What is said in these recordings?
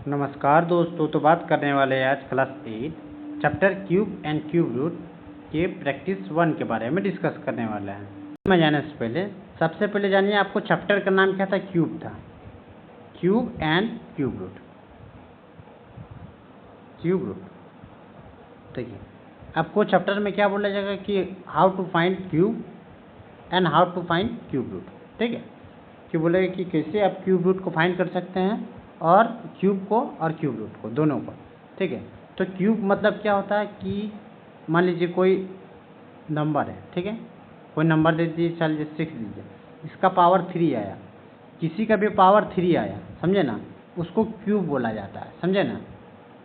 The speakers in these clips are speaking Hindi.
नमस्कार दोस्तों, तो बात करने वाले हैं आज class 8 chapter cube and cube root के प्रैक्टिस 1 के बारे में डिस्कस करने वाले हैं। मैं जाने से पहले सबसे पहले जानिए आपको चैप्टर का नाम क्या था। क्यूब था, cube and cube root. Cube root देखिए, आपको चैप्टर में क्या बोला जाएगा कि how to find cube and how to find cube root. ठीक है, क्यों बोलेगा कि कैसे आप क्यूब रूट को फाइंड कर सकते हैं और क्यूब को और क्यूब रूट को दोनों को। ठीक है, तो क्यूब मतलब क्या होता है कि मान लीजिए कोई नंबर है, ठीक है, कोई नंबर दे दीजिए, चलिए 6 दीजिए, इसका पावर 3 आया, किसी का भी पावर 3 आया, समझे ना, उसको क्यूब बोला जाता है। समझे ना,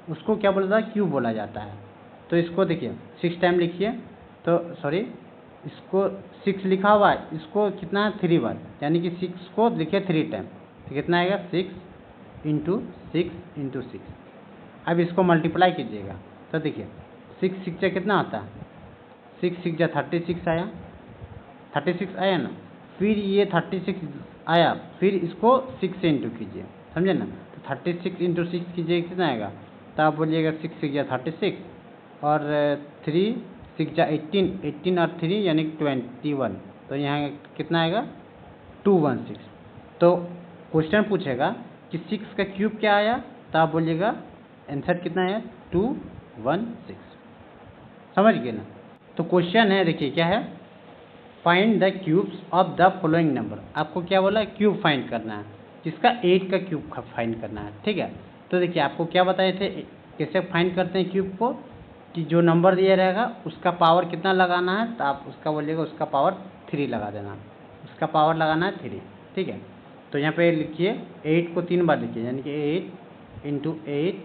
उसको क्या बोला जाता है, क्यूब बोला जाता है। तो इसको देखिए 6 टाइम लिखिए, तो सॉरी इसको 6 लिखा हुआ है, इसको कितना है 3 बार, यानी कि 6 को लिखिए 3 टाइम, तो कितना आएगा 6 इंटू 6 इंटू 6। अब इसको मल्टीप्लाई कीजिएगा तो देखिए 6 6 जा कितना आता है, 6 6 जा 36 आया, 36 आया ना। फिर ये 36 आया, फिर इसको 6 से इंटू कीजिए, समझे ना, तो 36 इंटू 6 कीजिए कितना आएगा, तो आप बोलिएगा 6 6 जा 36 और 3 6 जा 18, 18 और 3 यानी 21, तो यहाँ कितना आएगा 216। तो क्वेश्चन पूछेगा कि 6 का क्यूब क्या आया, तो आप बोलिएगा आंसर कितना है 216। समझ गए ना। तो क्वेश्चन है, देखिए क्या है, find the cubes of the following number. आपको क्या बोला है, क्यूब फाइंड करना है, किसका 8 का क्यूब फाइंड करना है। ठीक है, तो देखिए आपको क्या बताए थे, कैसे फाइंड करते हैं क्यूब को, कि जो नंबर दिया रहेगा उसका पावर कितना लगाना है, तो आप उसका बोलिएगा उसका पावर 3 लगा देना, उसका पावर लगाना है 3। ठीक है, तो यहाँ पे लिखिए 8 को 3 बार लिखिए, यानी कि 8 इंटू 8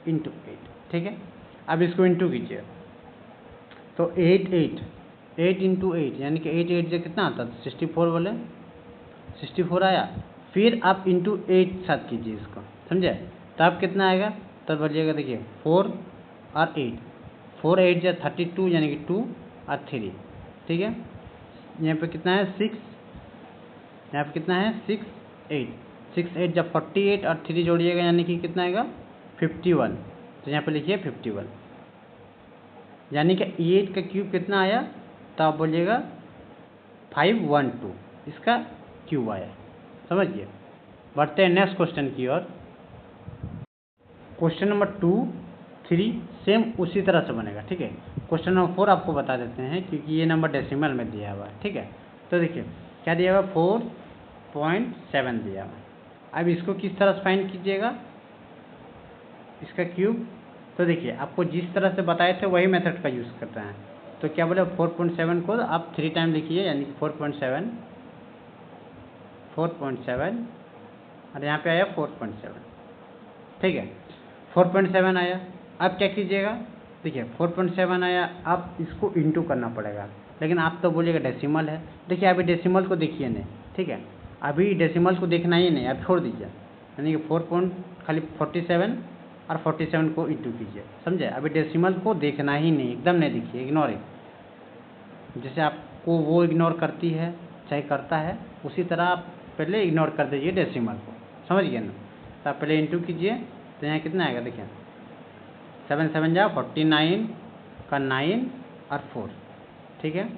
इंटू 8। ठीक है, अब इसको इंटू कीजिए, तो 8 इंटू 8 यानी कि 8 8 से कितना आता है 64, बोले 64 आया। फिर आप इंटू 8 साथ कीजिए इसको, समझे, तब कितना आएगा, तब बोलिएगा देखिए 4 और 8, 4 8 जा 32 यानी कि 2 और 3। ठीक है, यहाँ पे कितना है 6, यहाँ पे कितना है 6 8 जब 48 और 3 जोड़िएगा यानी कि कितना आएगा 51, तो यहाँ पे लिखिए 51, यानी कि 8 का क्यूब कितना आया, तो आप बोलिएगा 512 इसका क्यूब आया। समझिए, बढ़ते हैं नेक्स्ट क्वेश्चन की ओर। क्वेश्चन नंबर 2 3 सेम उसी तरह से बनेगा। ठीक है, क्वेश्चन नंबर 4 आपको बता देते हैं क्योंकि ये नंबर डेसिमल में दिया हुआ है। ठीक है, तो देखिए क्या दिया हुआ 4.7 दिया हुआ है। अब इसको किस तरह से फाइंड कीजिएगा, इसका क्यूब, तो देखिए आपको जिस तरह से बताए थे वही मेथड का यूज़ करते हैं। तो क्या बोले 4.7 को आप 3 टाइम लिखिए, यानी कि 4.7 और यहाँ पे आया 4.7। ठीक है, 4.7 आया। अब क्या कीजिएगा, देखिए 4.7 आया, अब इसको इंटू करना पड़ेगा, लेकिन आप तो बोलिएगा डेसिमल है। देखिए अभी डेसिमल को देखिए नहीं, ठीक है, अभी डेसिमल को देखना ही नहीं, आप छोड़ दीजिए, यानी कि 4 खाली 47 और 47 को इंटू कीजिए, समझे। अभी डेसिमल को देखना ही नहीं, एकदम नहीं देखिए, इग्नोर है। जैसे आपको वो इग्नोर करती है चाहे करता है, उसी तरह आप पहले इग्नोर कर दीजिए डेसिमल को, समझ गए ना। तो आप पहले इंटू कीजिए, तो यहाँ कितना आएगा, देखिए 7 7 जा 49 का 9 और 4। ठीक है,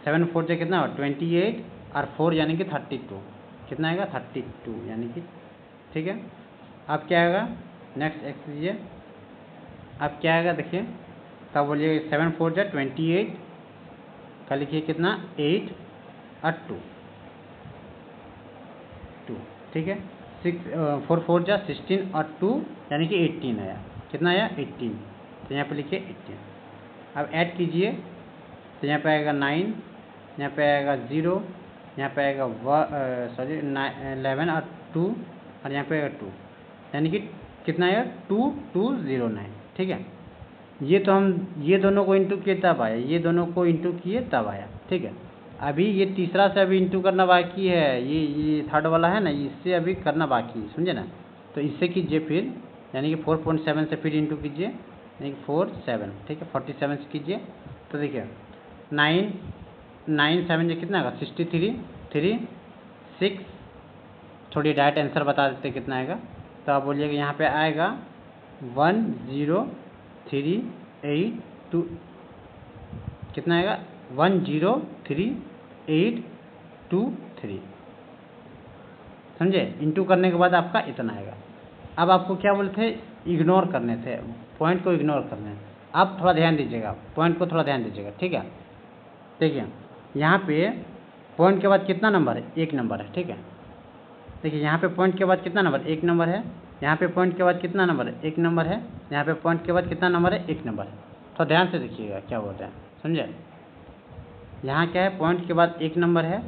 7 4 जा कितना होगा 28 और 4 यानी कि 32, कितना आएगा 32 यानी कि। ठीक है, अब क्या आएगा, नेक्स्ट एक्स लीजिए, अब क्या आएगा देखिए, तब बोलिए 7 4 जा 28 का लिखिए कितना 8 और 2। ठीक है, 4 4 जा 16 और 2 यानी कि 18 आया, कितना आया 18, तो यहाँ पे लिखिए 18। अब ऐड कीजिए, तो यहाँ पे आएगा 9, यहाँ पे आएगा 0, यहाँ पे आएगा 11 और 2 और यहाँ पे आएगा 2, यानी कि कितना आएगा 2209। ठीक है, ये तो हम ये दोनों को इंटू किए तब आया, ये दोनों को इंटू किए तब आया। ठीक है, अभी ये तीसरा से अभी इंटू करना बाकी है, ये थर्ड वाला है ना, इससे अभी करना बाकी है, समझे ना। तो इससे कीजिए फिर, यानी कि 4.7 से फिर इंटू कीजिए, यानी कि 47। ठीक है, 47 से कीजिए, तो देखिए 9 7 से कितना आएगा 63 3 6, थोड़ी डायरेक्ट आंसर बता देते कितना आएगा, तो आप बोलिएगा यहाँ पे आएगा 10382, कितना आएगा 10383, समझे। इंटू करने के बाद आपका इतना आएगा। अब आपको क्या बोले थे, इग्नोर करने थे, पॉइंट को इग्नोर करने। आप थोड़ा ध्यान दीजिएगा, पॉइंट को थोड़ा ध्यान दीजिएगा, ठीक है। देखिए यहाँ पे पॉइंट के बाद कितना नंबर है, एक नंबर है, ठीक है। देखिए यहाँ पे पॉइंट के बाद कितना नंबर, एक नंबर है। यहाँ पे पॉइंट के बाद कितना नंबर है, एक नंबर है। यहाँ पे पॉइंट के बाद कितना नंबर है, एक नंबर है। थोड़ा ध्यान से देखिएगा क्या बोल रहे हैं, समझे। यहाँ क्या है, पॉइंट के बाद एक नंबर है,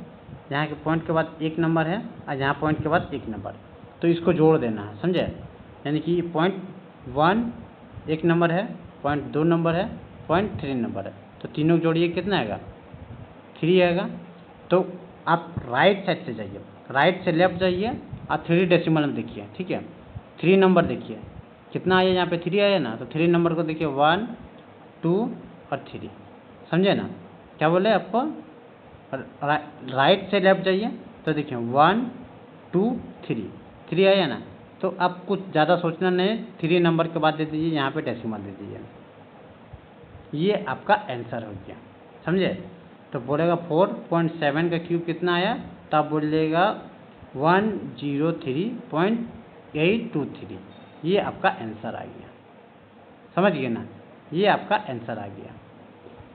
यहाँ के पॉइंट के बाद एक नंबर है, और यहाँ पॉइंट के बाद एक नंबर, तो इसको जोड़ देना है, समझे। यानी कि पॉइंट 1 एक नंबर है, पॉइंट 2 नंबर है, पॉइंट 3 नंबर है, तो तीनों को जोड़िए कितना आएगा, 3 आएगा। तो आप राइट साइड से जाइए, राइट से लेफ्ट जाइए और 3 डेसिमल में देखिए, ठीक है। 3 नंबर देखिए कितना आया, यहाँ पे 3 आया ना, तो 3 नंबर को देखिए 1 2 और 3, समझे ना। क्या बोले आपको, राइट से लेफ्ट जाइए तो देखिए 1 2 3 आया ना, तो आप कुछ ज़्यादा सोचना नहीं, 3 नंबर के बाद दे दीजिए, यहाँ पे डेसिमल दे दीजिए, ये आपका आंसर हो गया, समझे। तो बोलेगा 4.7 का क्यूब कितना आया, तो आप बोलिएगा 103.823, ये आपका आंसर आ गया, समझ गए ना, ये आपका आंसर आ गया।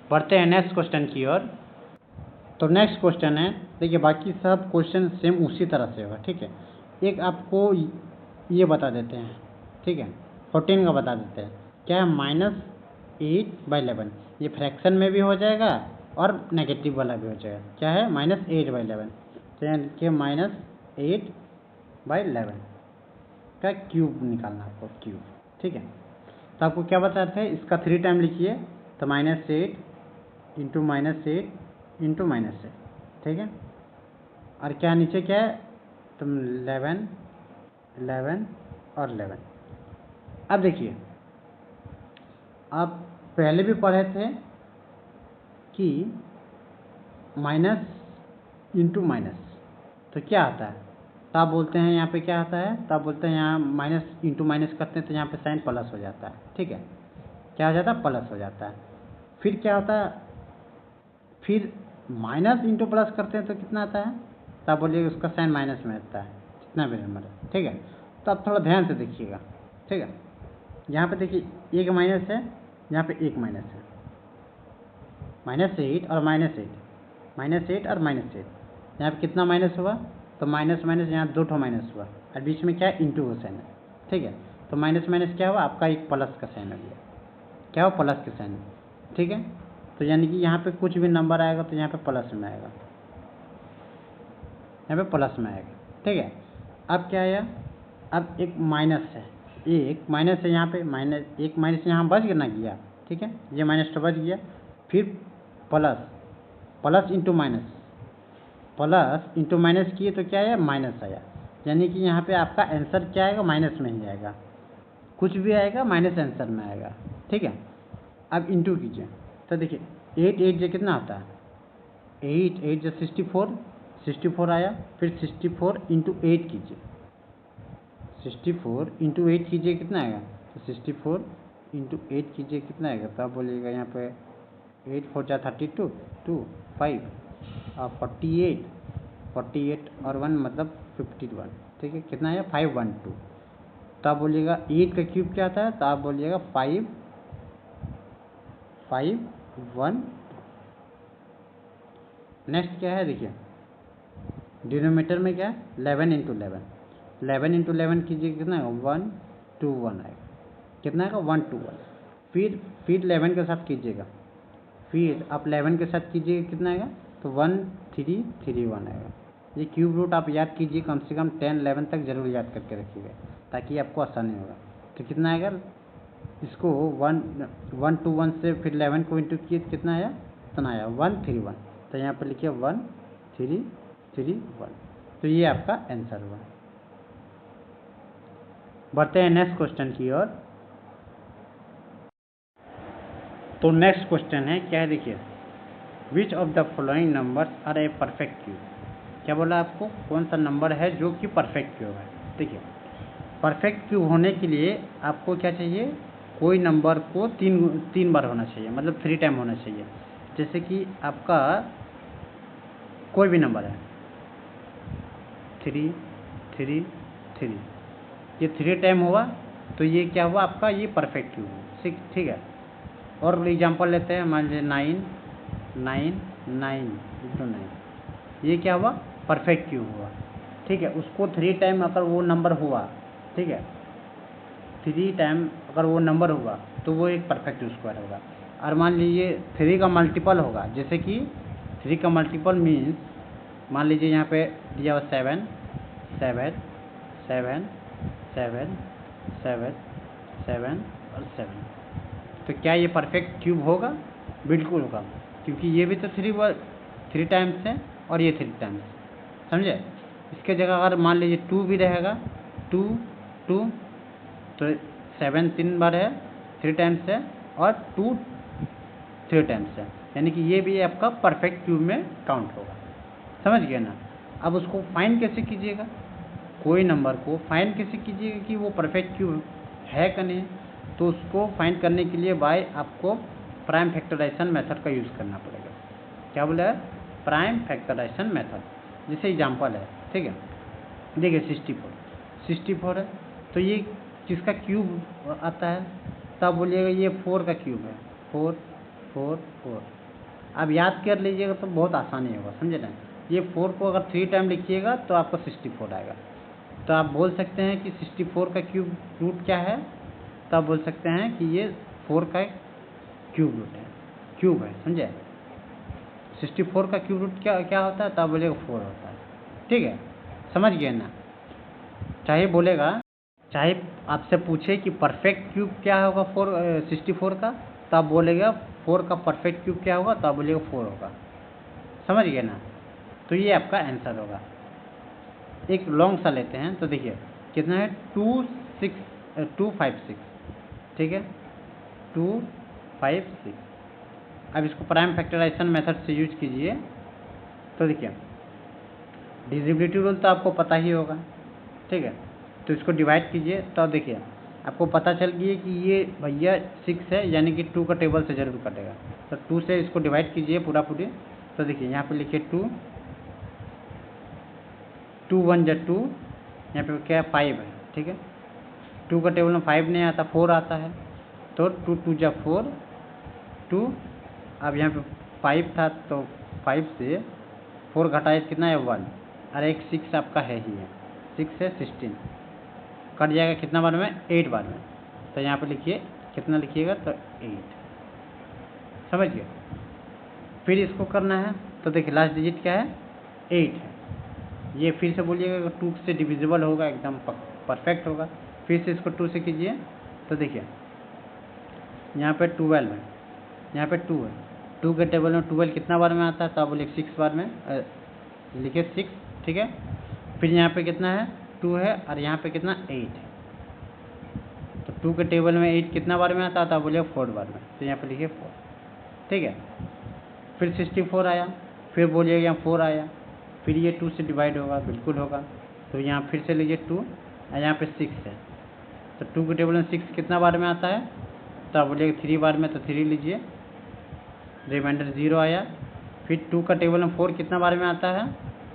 बढ़ते हैं नेक्स्ट क्वेश्चन की ओर। तो नेक्स्ट क्वेश्चन है, देखिए बाकी सब क्वेश्चन सेम उसी तरह से होगा, ठीक है। एक आपको ये बता देते हैं, ठीक है, 14 का बता देते हैं, क्या है -8/11, ये फ्रैक्शन में भी हो जाएगा और नेगेटिव वाला भी हो जाएगा। क्या है, -8/11, तो यानी कि -8/11 का क्यूब निकालना आपको, क्यूब, ठीक है। तो आपको क्या बताते हैं, इसका 3 टाइम लिखिए, तो -8 इंटू -8 इंटू -8, ठीक है। और क्या नीचे क्या है, तो 11 11 और 11। अब देखिए, आप पहले भी पढ़े थे कि माइनस इंटू माइनस तो क्या आता है, तो आप बोलते हैं यहाँ पे क्या आता है, तो आप बोलते हैं यहाँ माइनस इंटू माइनस करते हैं तो यहाँ पे साइन प्लस हो जाता है, ठीक है। क्या हो जाता है, प्लस हो जाता है। फिर क्या होता है, फिर माइनस इंटू प्लस करते हैं तो कितना आता है, तो आप बोलिए उसका साइन माइनस में आता है, जितना भी नंबर है, ठीक है। तो आप थोड़ा ध्यान से देखिएगा, ठीक है। यहाँ पे देखिए एक माइनस है, यहाँ पे एक माइनस है, -8 और -8, -8 और -8, यहाँ पे कितना माइनस हुआ, तो माइनस माइनस यहाँ 2 ठो माइनस हुआ, और बीच में क्या है, इंटू का साइन है, ठीक है। तो माइनस माइनस क्या हुआ, आपका एक प्लस का साइन हो गया, क्या हुआ, प्लस का साइन, ठीक है। तो यानी कि यहाँ पे कुछ भी नंबर आएगा तो यहाँ पे प्लस में आएगा, यहाँ पे प्लस में आएगा, ठीक है। अब क्या आया, अब एक माइनस है, एक माइनस है यहाँ पे, एक माइनस यहाँ बच ना गया, ठीक है, ये माइनस तो बच गया। फिर plus, plus into minus, plus into minus किए तो क्या आया, माइनस आया। यानी कि यहाँ पे आपका आंसर क्या आएगा, माइनस में ही आएगा, कुछ भी आएगा माइनस आंसर में आएगा, ठीक है। अब इंटू कीजिए, तो देखिए 8 8 जो कितना आता है, 8 8 जो 64 आया। फिर 64 इंटू 8 कीजिए, 64 इंटू 8 कीजिए, कितना आएगा, तो 64 इंटू 8 कीजिए, कितना आएगा, तो आप बोलिएगा यहाँ पे 8 4 जा 32 2 5 और 48 और 1 मतलब 51, ठीक है। कितना आया, 512। तो आप बोलिएगा 8 का क्यूब क्या आता है, तो आप बोलिएगा 5 5 1। नेक्स्ट क्या है, देखिए डिनोमीटर में क्या है, 11 इंटू 11, 11 इंटू 11 कीजिए, कितना आएगा, 121 आएगा, कितना आएगा, 121। फिर 11 के साथ कीजिएगा, फिर आप 11 के साथ कीजिएगा, कितना आएगा, तो 1331 आएगा। ये क्यूब रूट आप याद कीजिए, कम से कम 10 11 तक जरूर याद करके रखिएगा, ताकि आपको आसानी होगा। तो कितना आएगा, इसको 121 से फिर 11 को इंटू किए तो कितना आया, इतना आया 131। तो यहाँ पर लिखिए 1331, तो ये आपका आंसर हुआ। बढ़ते हैं नेक्स्ट क्वेश्चन की ओर। तो नेक्स्ट क्वेश्चन है, क्या है, देखिए which of the following numbers are a perfect cube. क्या बोला आपको, कौन सा नंबर है जो कि परफेक्ट क्यूब है। देखिए परफेक्ट क्यूब होने के लिए आपको क्या चाहिए, कोई नंबर को तीन बार होना चाहिए, मतलब 3 टाइम होना चाहिए। जैसे कि आपका कोई भी नंबर है 3 3 3, ये 3 टाइम हुआ तो ये क्या हुआ आपका, ये परफेक्ट क्यूब है। ठीक है। और एग्जांपल लेते हैं, मान लीजिए 9 9 9 9, ये क्या हुआ, परफेक्ट क्यूब हुआ। ठीक है। उसको 3 टाइम अगर वो नंबर हुआ, ठीक है, 3 टाइम अगर वो नंबर हुआ तो वो एक परफेक्ट स्क्वायर होगा। और मान लीजिए 3 का मल्टीपल होगा, जैसे कि 3 का मल्टीपल मीन्स मान लीजिए यहाँ पे दिया हुआ 7 7 7 7 7 7 और 7, तो क्या ये परफेक्ट क्यूब होगा? बिल्कुल होगा, क्योंकि ये भी तो 3 टाइम्स है और ये 3 टाइम्स, समझे। इसके जगह अगर मान लीजिए 2 भी रहेगा, 2 2, तो 7 3 बार है, 3 टाइम्स है, और 2 3 टाइम्स है, यानी कि ये भी आपका परफेक्ट क्यूब में काउंट होगा। समझ गए ना। अब उसको फाइंड कैसे कीजिएगा, कोई नंबर को फाइंड कैसे कीजिएगा कि वो परफेक्ट क्यूब है कि नहीं, तो उसको फाइंड करने के लिए बाय आपको प्राइम फैक्टराइजेशन मेथड का यूज़ करना पड़ेगा। क्या बोला है? Prime factorization method. जैसे एग्जांपल है, ठीक है, देखिए 64 है, तो ये किसका क्यूब आता है, तब बोलिएगा ये 4 का क्यूब है, 4 4 4। अब याद कर लीजिएगा तो बहुत आसानी होगा, समझे ना। ये 4 को अगर 3 टाइम लिखिएगा तो आपको 64 आएगा। तो आप बोल सकते हैं कि 64 का क्यूब रूट क्या है, तो आप बोल सकते हैं कि ये 4 का क्यूब रूट है, क्यूब है, समझे। 64 का क्यूब रूट क्या क्या होता है, तो आप बोलेगा 4 होता है। ठीक है, समझ गए ना। चाहे बोलेगा, चाहे आपसे पूछे कि परफेक्ट क्यूब क्या होगा 64 का, तो आप बोलेगा 4 का परफेक्ट क्यूब क्या होगा, तो आप बोलेगा 4 होगा। समझ गए ना। तो ये आपका आंसर होगा। एक लॉन्ग सा लेते हैं, तो देखिए कितना है, 256, ठीक है, 256। अब इसको प्राइम फैक्टराइजेशन मेथड से यूज कीजिए, तो देखिए डिविजिबिलिटी रूल तो आपको पता ही होगा, ठीक है। तो इसको डिवाइड कीजिए, तो देखिए आपको पता चल गया कि ये भैया 6 है, यानी कि 2 का टेबल से जरूर कटेगा। तो 2 से इसको डिवाइड कीजिए पूरी। तो देखिए यहाँ पे लिखिए 2 2 1 जा 2, यहाँ पे क्या 5 है, ठीक है। 2 का टेबल में 5 नहीं आता, 4 आता है, तो 2 2 जा 4 2। अब यहाँ पे 5 था, तो 5 से 4 घटाए कितना है 1, और एक 6 आपका है ही है, 6 है 16, कट जाएगा कितना बार में, 8 बार में। तो यहाँ पे लिखिए कितना लिखिएगा, तो 8। समझ गए। फिर इसको करना है, तो देखिए लास्ट डिजिट क्या है, 8 है। ये फिर से बोलिएगा 2 से डिविजिबल होगा, एकदम परफेक्ट होगा। फिर से इसको 2 से कीजिए, तो देखिए यहाँ पे 12 है, यहाँ पे 2 है, 2 के टेबल में 12 कितना बार में आता है, तो आप बोलिए 6 बार में, लिखिए 6, ठीक है। फिर यहाँ पे कितना है, 2 है, और यहाँ पे कितना 8 है। तो 2 के टेबल में 8 कितना बार में आता है, तो आप बोलिए 4 बार में, तो यहाँ पे लिखिए 4, ठीक है। फिर 64 आया, फिर बोलिए यहाँ 4 आया, फिर ये 2 से डिवाइड होगा, बिल्कुल होगा। तो यहाँ फिर से लीजिए 2, और यहाँ पे 6 है, तो 2 के टेबल में 6 कितना बार में आता है, तो आप बोलिएगा 3 बार में, तो 3 लीजिए, रिमाइंडर 0 आया। फिर 2 का टेबल में 4 कितना बार में आता है,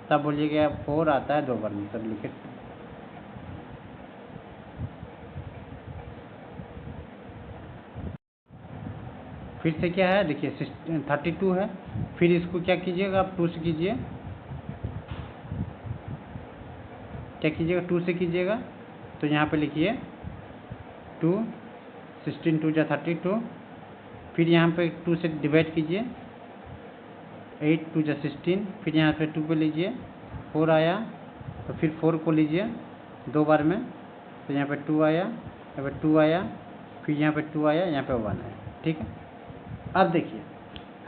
तो आप बोलिएगा 4 आता है 2 बार में, तब लिखिए 2। फिर से क्या है, देखिए 32 है, फिर इसको क्या कीजिएगा आप, 2 से कीजिए, क्या कीजिएगा 2 से कीजिएगा, तो यहाँ पे लिखिए 2, 16 2 जा 32। फिर यहाँ पे 2 से डिवाइड कीजिए, 8 2 जा 16, फिर यहाँ पे 2 पे लीजिए, 4 आया, तो फिर 4 को लीजिए 2 बार में, तो यहाँ पे 2 आया, यहाँ पे 2 आया, फिर यहाँ पे 2 आया, यहाँ पे 1 आया, ठीक है। अब देखिए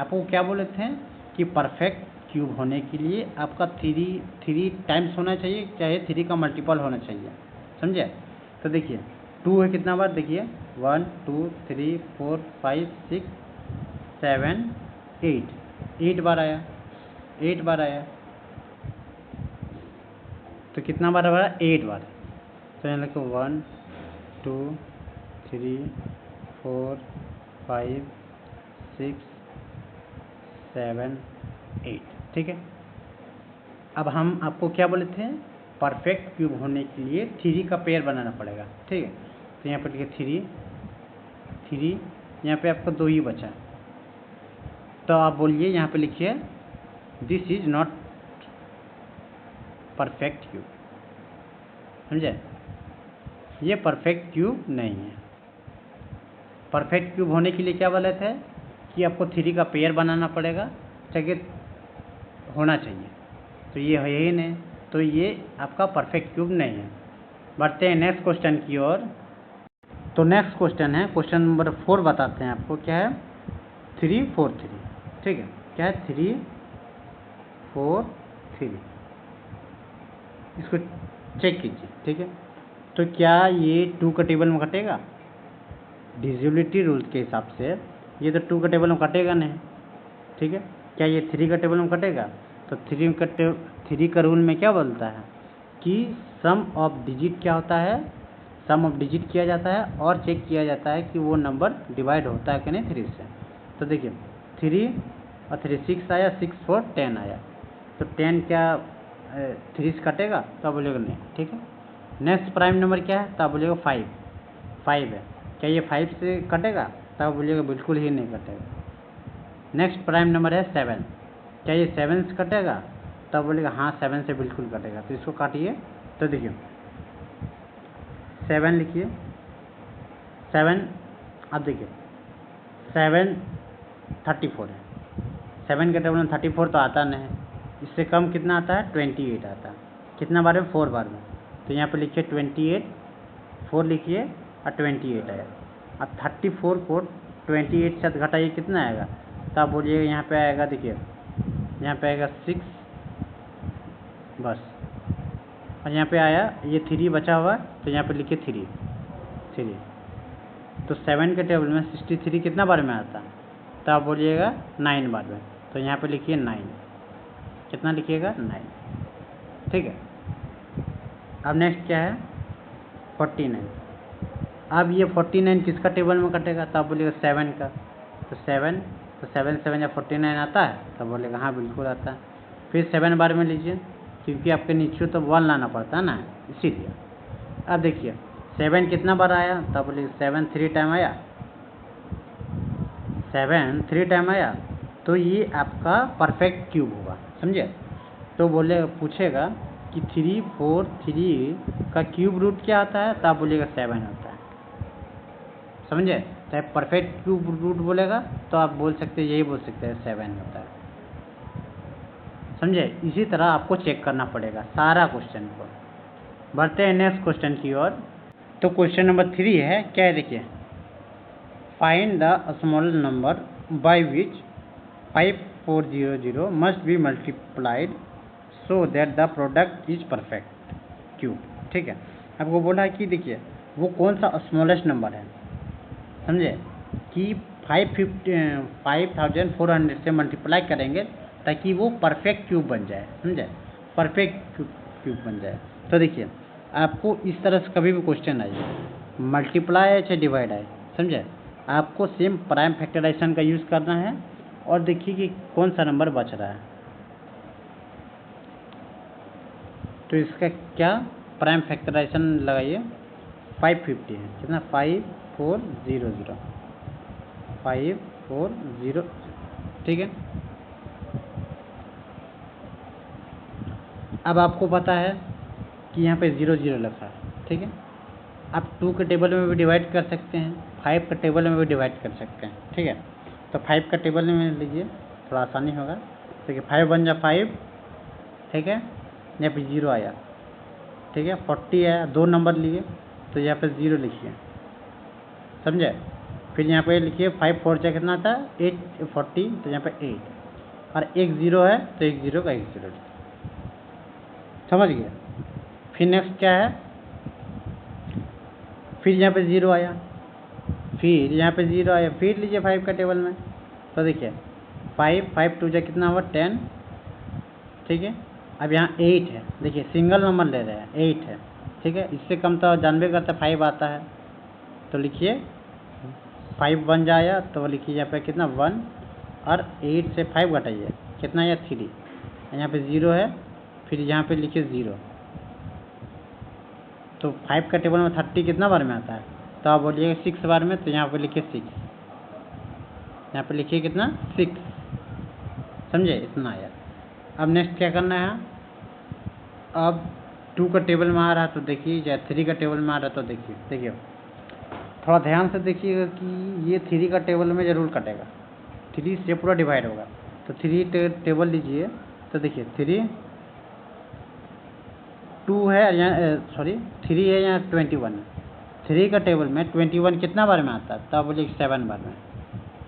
आपको क्या बोले थे कि परफेक्ट क्यूब होने के लिए आपका 3 टाइम्स होना चाहिए, चाहे 3 का मल्टीपल होना चाहिए, समझे। तो देखिए 2 है कितना बार, देखिए 1 2 3 4 5 6 7 8 बार आया, 8 बार आया, तो कितना बार आया, 8 बार, तो यहाँ लिखो 1 2 3 4 5 6 7 8, ठीक है। अब हम आपको क्या बोले थे, परफेक्ट क्यूब होने के लिए 3 का पेयर बनाना पड़ेगा, ठीक है। तो यहाँ पर लिखिए 3, यहाँ पे आपको 2 ही बचा, तो आप बोलिए यहाँ पे लिखिए this is not perfect cube, समझे, ये परफेक्ट क्यूब नहीं है। परफेक्ट क्यूब होने के लिए क्या बोले थे कि आपको 3 का पेयर बनाना पड़ेगा, चाहिए होना चाहिए, तो ये है ही नहीं, तो ये आपका परफेक्ट क्यूब नहीं है। बढ़ते हैं नेक्स्ट क्वेश्चन की ओर। तो नेक्स्ट क्वेश्चन है क्वेश्चन नंबर 4, बताते हैं आपको क्या है, 3 4 3, ठीक है। क्या है 3 4 3, इसको चेक कीजिए, ठीक है। तो क्या ये 2 का टेबल में कटेगा, डिविजिबिलिटी रूल के हिसाब से ये तो 2 का टेबल में कटेगा नहीं, ठीक है। क्या ये 3 का टेबल में कटेगा, तो 3 का रूल में क्या बोलता है कि सम ऑफ डिजिट क्या होता है, सम ऑफ डिजिट किया जाता है और चेक किया जाता है कि वो नंबर डिवाइड होता है कि नहीं 3 से। तो देखिए 3 और 3 6 आया, 6 4 10 आया, तो 10 क्या 3 से कटेगा, तो आप बोलेगा नहीं, ठीक है। नेक्स्ट प्राइम नंबर क्या है, तो आप बोलेगा 5 है, क्या ये 5 से कटेगा, तो आप बोलिएगा बिल्कुल ही नहीं कटेगा। नेक्स्ट प्राइम नंबर है 7, क्या ये 7 से कटेगा, तो आप बोलिएगा हाँ 7 से बिल्कुल कटेगा, तो इसको काटिए। तो देखिए 7 लिखिए, 7, अब देखिए 7 34 है, 7 के टेबल में 34 तो आता नहीं है, इससे कम कितना आता है 28 आता है, कितना बार में 4 बार में, तो यहाँ पे लिखिए 28, 4 लिखिए और 28 आएगा। अब 34 को 28 से घटाइए कितना आएगा, तो आप बोलिएगा यहाँ पे आएगा, देखिए यहाँ पे आएगा 6 बस, और यहाँ पे आया ये 3 बचा हुआ, तो यहाँ पे लिखिए 3। तो 7 के टेबल में 63 कितना बार में आता है, तो आप बोलिएगा 9 बार में, तो यहाँ पे लिखिए 9, कितना लिखिएगा 9, ठीक है। अब नेक्स्ट क्या है 49, अब ये 49 किसका टेबल में कटेगा, तो आप बोलिएगा 7 का, तो 7 7 या 49 आता है, तो बोलेगा हाँ बिल्कुल आता है। फिर 7 बार में लीजिए, क्योंकि आपके नीचे तो 1 लाना पड़ता है ना, इसीलिए। अब देखिए 7 कितना बार आया, तो आप बोलिए 7 3 टाइम आया, 7 3 टाइम आया, तो ये आपका परफेक्ट क्यूब होगा, समझे। तो पूछेगा कि 3 4 3 का क्यूब रूट क्या आता है, तो आप बोलिएगा 7 होता है, समझे। तो परफेक्ट क्यूब रूट बोलेगा तो आप बोल सकते हैं, यही बोल सकते हैं 7 होता है, समझे। इसी तरह आपको चेक करना पड़ेगा सारा क्वेश्चन को। बढ़ते हैं नेक्स्ट क्वेश्चन की ओर। तो क्वेश्चन नंबर 3 है, क्या है देखिए, find the small number by which 5400 must be multiplied so that the product is perfect cube, ठीक है। आपको बोला है कि देखिए वो कौन सा स्मॉलेस्ट नंबर है, समझे, कि 5400 से मल्टीप्लाई करेंगे ताकि वो परफेक्ट क्यूब बन जाए, समझे, परफेक्ट क्यूब बन जाए। तो देखिए आपको इस तरह से कभी भी क्वेश्चन आए, मल्टीप्लाई है चाहे डिवाइड है, समझे, आपको सेम प्राइम फैक्टराइजेशन का यूज़ करना है, और देखिए कि कौन सा नंबर बच रहा है। तो इसका क्या प्राइम फैक्टराइजेशन लगाइए, 550 है, कितना 5400, 540, ठीक है। अब आपको पता है कि यहाँ पे 0 0 लिखा है, ठीक है। आप 2 के टेबल में भी डिवाइड कर सकते हैं, 5 के टेबल में भी डिवाइड कर सकते हैं, ठीक है। तो 5 का टेबल में लीजिए, थोड़ा आसानी होगा, ठीक है। 5 बन जा 5, ठीक है, यहाँ पे 0 आया, ठीक है। 40 आया, 2 नंबर लिए तो यहाँ पे 0 लिखिए, समझे। फिर यहाँ पे लिखिए 5 4 जा कितना आता है 8 40, तो यहाँ पे 8, और एक 0 है तो एक 0 का एक 0 लिखिए, समझ गए। फिर नेक्स्ट क्या है, फिर यहाँ पे 0 आया, फिर यहाँ पे 0 आया, फिर लीजिए 5 का टेबल में, तो देखिए 5 2 जा कितना हुआ 10, ठीक है। अब यहाँ 8 है, देखिए सिंगल नंबर ले रहे हैं, 8 है, ठीक है। इससे कम तो जानबे करते 5 आता है, तो लिखिए 5 बन जाएगा, तो लिखिए यहाँ पे कितना 1, और 8 से 5 घटाइए कितना है 3, यहाँ पे 0 है, फिर यहाँ पे लिखिए 0, तो 5 का टेबल में 30 कितना बार में आता है, तो आप बोलिएगा 6 बार में, तो यहाँ पे लिखिए 6, यहाँ पे लिखिए कितना 6, समझे, इतना आया। अब नेक्स्ट क्या करना है, अब 2 का टेबल में आ रहा है तो देखिए, या 3 का टेबल में आ रहा है तो देखिए थोड़ा ध्यान से देखिएगा कि ये 3 का टेबल में ज़रूर कटेगा, 3 से पूरा डिवाइड होगा, तो 3 टेबल लीजिए, तो देखिए 3 2 है यहाँ, सॉरी 3 है यहाँ 21 है, 3 का टेबल में 21 कितना बार में आता है, तो आप बोलिए 7 बार में,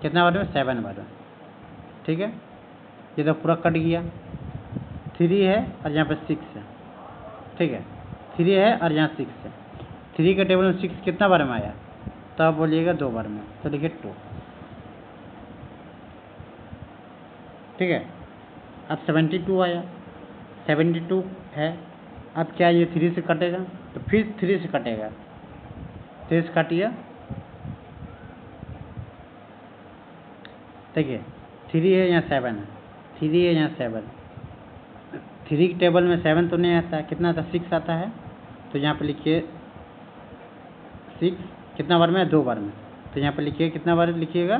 कितना बार में 7 बार में, ठीक है। ये तो पूरा कट गया, 3 है और यहाँ पे 6 है, ठीक है, 3 है और यहाँ 6 है, 3 के टेबल में 6 कितना बार में आया, तो आप बोलिएगा 2 बार में, तो लिखिए 2, ठीक है। अब 72 आया, 72 है, अब क्या ये 3 से कटेगा, तो फिर 3 से कटेगा, 3 से काटिए, देखिए 3 है यहाँ 7 है, 3 है यहाँ 7, 3 के टेबल में 7 तो नहीं आता, कितना आता 6 आता है, तो यहाँ पे लिखिए 6 कितना बार में 2 बार में, तो यहाँ पे लिखिए कितना बार लिखिएगा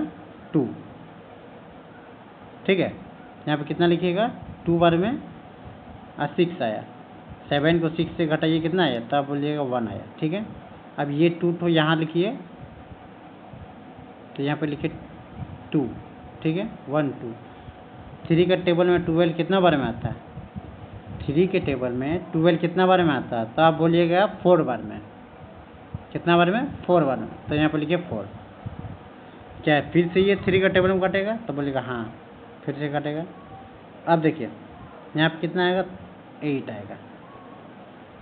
2, ठीक है। यहाँ पे कितना लिखिएगा 2 बार में, और 6 आया, 7 को 6 से घटाइए कितना आया, तो आप बोलिएगा 1 आया, ठीक है। अब ये 2 तो यहाँ लिखिए, तो यहाँ पे लिखिए 2, ठीक है, 1 2। 3 का टेबल में 12 कितना बार में आता है, 3 के टेबल में 12 कितना बार में आता है, तो आप बोलिएगा 4 बार में, कितना बार में 4 बार में, तो यहाँ पे लिखिए 4, क्या है फिर से ये 3 का टेबल में कटेगा, तो बोलिएगा हाँ फिर से कटेगा। अब देखिए यहाँ पे कितना आएगा 8 आएगा,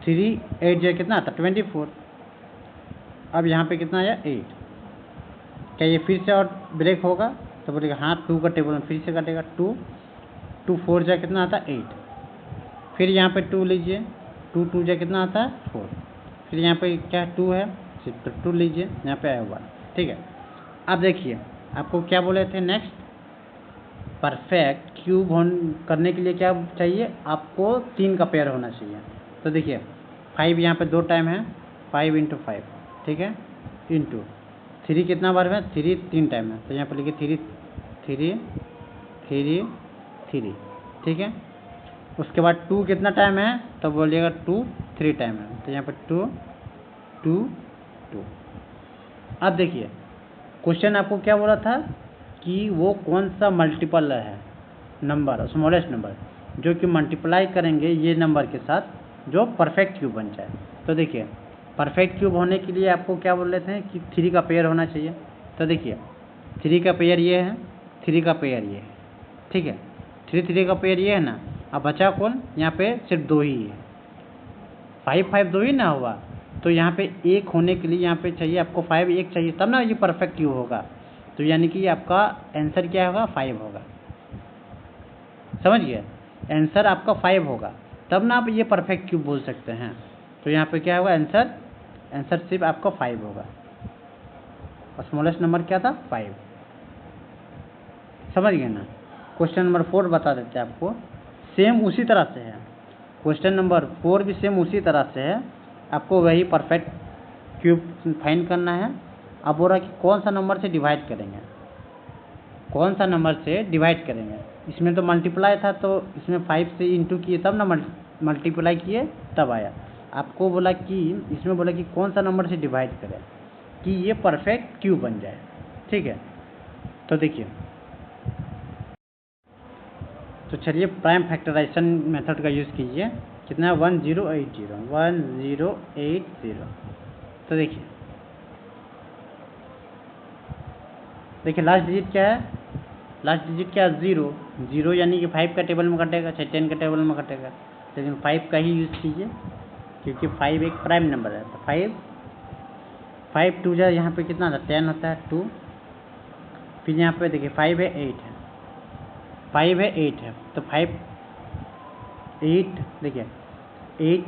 3 8 जो कितना आता 24, अब यहाँ पे कितना आया 8, क्या ये फिर से और ब्रेक होगा, तो बोलेगा हाँ 2 का टेबल में फिर से कटेगा, 2 2 4 जा कितना आता 8, फिर यहाँ पे 2 लीजिए, 2 2 जा कितना आता है 4, फिर यहाँ पे क्या 2 है, सिर्फ 2 लीजिए, यहाँ पे आया 1, ठीक है। अब देखिए आपको क्या बोले थे नेक्स्ट, परफेक्ट क्यूब करने के लिए क्या चाहिए आपको, 3 का पेयर होना चाहिए, तो देखिए 5 यहाँ पे 2 टाइम है, 5 × 5, ठीक है, इंटू 3 कितना बार है 3 3 टाइम है, तो यहाँ पर लिखिए 3 3 3 3, ठीक है। उसके बाद 2 कितना टाइम है, तो बोलिएगा 2 3 टाइम है, तो यहाँ पर 2 2 2। अब देखिए क्वेश्चन आपको क्या बोला था कि वो कौन सा मल्टीपल है नंबर, स्मॉलेस्ट नंबर जो कि मल्टीप्लाई करेंगे ये नंबर के साथ जो परफेक्ट क्यूब बन जाए। तो देखिए परफेक्ट क्यूब होने के लिए आपको क्या बोल रहे थे कि 3 का पेयर होना चाहिए, तो देखिए 3 का पेयर ये है, 3 का पेयर ये है, ठीक है, 3 3 का पेयर ये है ना। अब बचा कौन, यहाँ पे सिर्फ 2 ही है, 5 5 2 ही ना हुआ, तो यहाँ पे 1 होने के लिए यहाँ पे चाहिए आपको 5 1 चाहिए, तब ना ये परफेक्ट क्यूब होगा। तो यानी कि आपका आंसर क्या होगा 5 होगा, समझ गए, आंसर आपका 5 होगा, तब ना आप ये परफेक्ट क्यूब बोल सकते हैं। तो यहाँ पे क्या होगा आंसर सिर्फ आपका 5 होगा, और स्मॉलेस्ट नंबर क्या था 5, समझ गए ना। क्वेश्चन नंबर 4 बता देते हैं आपको, सेम उसी तरह से है, क्वेश्चन नंबर 4 भी सेम उसी तरह से है, आपको वही परफेक्ट क्यूब फाइंड करना है। अब बोल रहा है कि कौन सा नंबर से डिवाइड करेंगे, कौन सा नंबर से डिवाइड करेंगे। इसमें तो मल्टीप्लाई था, तो इसमें 5 से इंटू किए तब ना मल्टीप्लाई किए तब आया। आपको बोला कि इसमें बोला कि कौन सा नंबर से डिवाइड करें कि ये परफेक्ट क्यूब बन जाए, ठीक है। तो देखिए, तो चलिए प्राइम फैक्टराइजेशन मेथड का यूज़ कीजिए। कितना है 1080। तो देखिए लास्ट डिजिट क्या है, लास्ट डिजिट क्या है 0 यानी कि 5 का टेबल में कटेगा, चाहे 10 का टेबल में कटेगा, लेकिन 5 का ही यूज़ कीजिए क्योंकि 5 एक प्राइम नंबर है। तो 5 2 जा यहाँ पे कितना था 10 होता है 2, फिर यहाँ पे देखिए 5 है 8 है, 5 है 8 है, तो 5 8 देखिए 8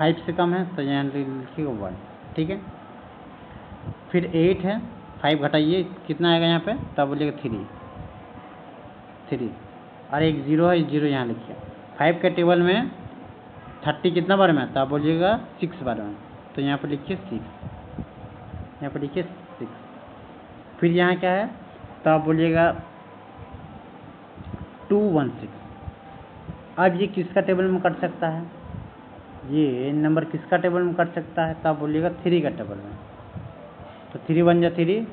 5 से कम है तो यहाँ लिखिएगा 1, ठीक है। फिर 8 है, 5 घटाइए कितना आएगा यहाँ पे, तब बोलिएगा 3 और एक 0 है, 0 यहाँ लिखिए। 5 के टेबल में 30 कितना बार में आता है, बोलिएगा 6 बार में, तो यहाँ पर लिखिए 6, यहाँ पर लिखिए 6। फिर यहाँ क्या है, तो आप बोलिएगा 216। अब ये किसका टेबल में कट सकता है, ये नंबर किसका टेबल में कट सकता है, तो आप बोलिएगा 3 का टेबल में। तो 3 1 जा 3,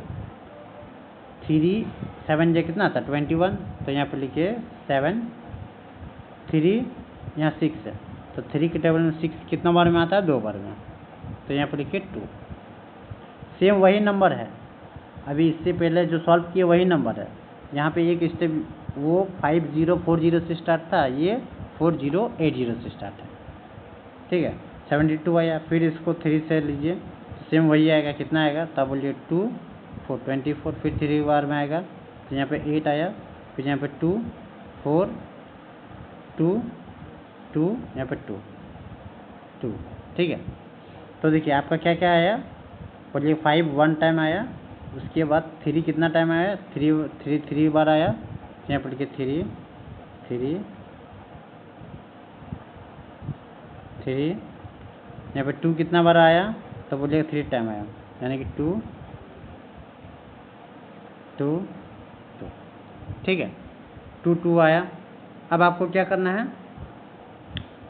3 7 जा कितना आता है 21, तो यहाँ पे लिखिए 7, 3 यहाँ 6 है, तो 3 के टेबल में 6 कितना बार में आता है, 2 बार में, तो यहाँ पे लिखिए 2। सेम वही नंबर है, अभी इससे पहले जो सॉल्व किए वही नंबर है। यहाँ पे एक स्टेप वो 5040 से स्टार्ट था, ये 4080 से स्टार्ट है, ठीक है। 72 आया, फिर इसको 3 से लीजिए, सेम वही आएगा, कितना आएगा, तब बोलिए 2 4 24, फिर 3 बार में आएगा, तो यहाँ पे 8 आया, फिर यहाँ पे 2 4 2 2, यहाँ पे 2 2, ठीक है। तो देखिए आपका क्या क्या आया, बोलिए 5 1 टाइम आया, उसके बाद 3 कितना टाइम आया, 3 बार आया, यहाँ पर लिखिए 3 3 3, यहाँ पे 2 कितना बार आया, तो बोलिएगा 3 टाइम आया, यानी कि 2 2 2, ठीक है। 2 2 आया। अब आपको क्या करना है,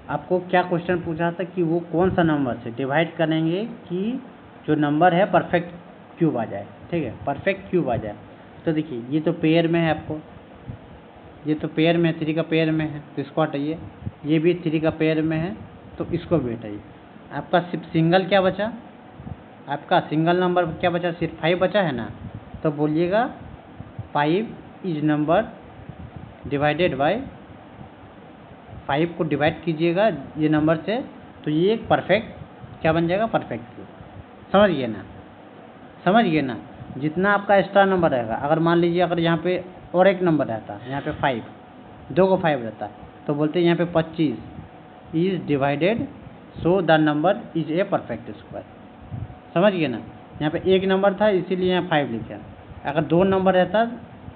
आपको क्या क्वेश्चन पूछा था कि वो कौन सा नंबर से डिवाइड करेंगे कि जो नंबर है परफेक्ट क्यूब आ जाए, ठीक है, परफेक्ट क्यूब आ जाए। तो देखिए ये तो पेयर में है, आपको ये तो पेयर में है, 3 का पेयर में है, तो इसको हटाइए। ये भी 3 का पेयर में है, तो इसको भी हटाइए। आपका सिर्फ सिंगल क्या बचा, आपका सिंगल नंबर क्या बचा, सिर्फ 5 बचा है ना, तो बोलिएगा 5 इज नंबर डिवाइडेड बाय 5 को डिवाइड कीजिएगा ये नंबर से, तो ये एक परफेक्ट क्या बन जाएगा, परफेक्ट क्यूब। समझ गए ना, समझ गए ना। जितना आपका एक्स्ट्रा नंबर रहेगा, अगर मान लीजिए अगर यहाँ पे और एक नंबर रहता है, यहाँ पे 5, 2 को 5 रहता है, तो बोलते हैं यहाँ पे 25 is divided so the number is a perfect square. समझ गए ना, यहाँ पे एक नंबर था इसीलिए यहाँ 5 लिखा। अगर 2 नंबर रहता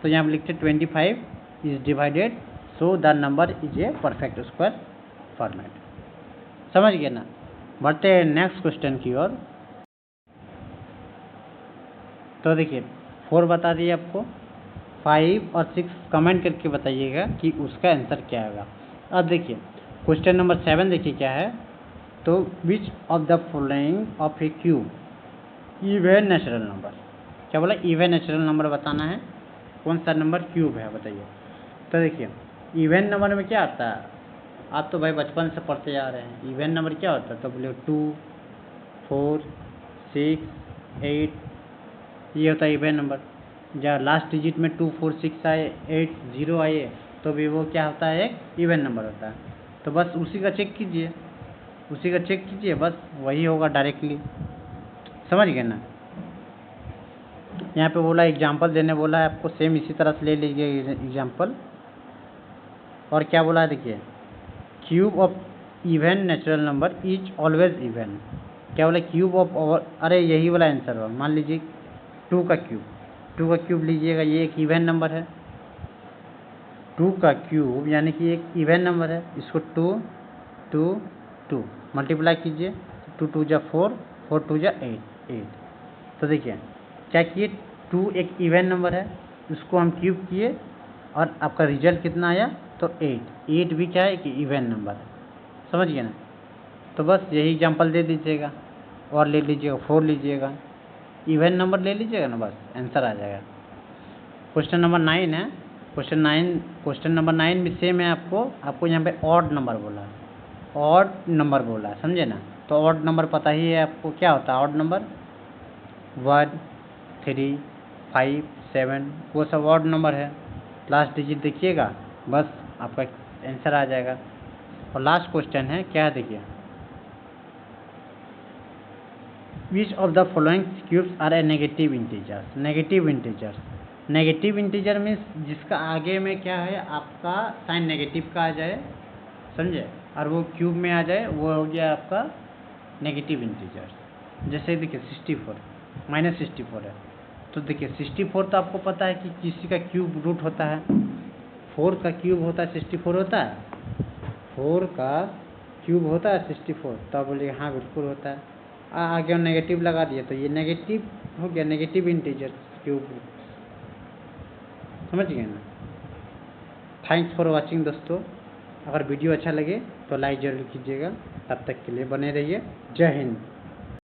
तो यहाँ पे लिखते 25 is divided so the number is a perfect square format. समझ गए ना। बढ़ते हैं नेक्स्ट क्वेश्चन की ओर। तो देखिए 4 बता दिए आपको, 5 और 6 कमेंट करके बताइएगा कि उसका आंसर क्या होगा। अब देखिए क्वेश्चन नंबर 7 देखिए क्या है, तो विच of the following of A cube even natural number, क्या बोला, इवन नेचुरल नंबर बताना है, कौन सा नंबर क्यूब है बताइए। तो देखिए इवन नंबर में क्या आता है, आप तो भाई बचपन से पढ़ते जा रहे हैं, इवन नंबर क्या होता है, तो बोले 2 4 6 8, ये होता है इवन नंबर। जब लास्ट डिजिट में 2 4 6 आए, 8 0 आए, तो भी वो क्या होता है, एक इवन नंबर होता है। तो बस उसी का चेक कीजिए, उसी का चेक कीजिए, बस वही होगा डायरेक्टली। समझ गए ना। यहाँ पे बोला एग्जाम्पल देने बोला है आपको, सेम इसी तरह से ले लीजिए एग्जाम्पल। और क्या बोला है देखिए, cube of even natural number is always even. क्या बोला, क्यूब ऑफ, अरे यही वाला आंसर होगा। मान लीजिए 2 का क्यूब लीजिएगा, ये एक इवन नंबर है। 2 का क्यूब यानी कि एक इवन नंबर है, इसको 2 2 2 मल्टीप्लाई कीजिए, 2 2 जा 4 4 2 जा 8। तो देखिए क्या किए, 2 एक इवन नंबर है, उसको हम क्यूब किए और आपका रिजल्ट कितना आया, तो 8 भी क्या है, कि इवन नंबर है। समझ गए ना। तो बस यही एग्जांपल दे दीजिएगा, और ले लीजिएगा 4 लीजिएगा, इवन नंबर ले लीजिएगा ना, बस आंसर आ जाएगा। क्वेश्चन नंबर 9 है, क्वेश्चन नंबर 9 भी सेम है। आपको यहाँ पे ऑड नंबर बोला है, ऑड नंबर बोला है, समझे ना। तो ऑड नंबर पता ही है आपको क्या होता है, ऑड नंबर 1 3 5 7, वो सब ऑड नंबर है। लास्ट डिजिट देखिएगा, बस आपका आंसर आ जाएगा। और लास्ट क्वेश्चन है क्या है, देखिए which of the following cubes are a negative integers. Negative integer means जिसका आगे में क्या है, आपका साइन नेगेटिव का आ जाए, समझे, और वो क्यूब में आ जाए, वो हो गया आपका नेगेटिव इंटीजर्स। जैसे देखिए 64 -64 है, तो देखिए 64 तो आपको पता है कि किसी का क्यूब रूट होता है, 4 का क्यूब होता है 64 होता है, 4 का क्यूब होता है 64, तो आप बोलिए हाँ बिल्कुल होता है। आगे नेगेटिव लगा दिए तो ये नेगेटिव हो गया, नेगेटिव इंटीजर क्यूब रूट। समझ गए ना। थैंक्स फॉर वॉचिंग दोस्तों। अगर वीडियो अच्छा लगे तो लाइक जरूर कीजिएगा। तब तक के लिए बने रहिए। जय हिंद।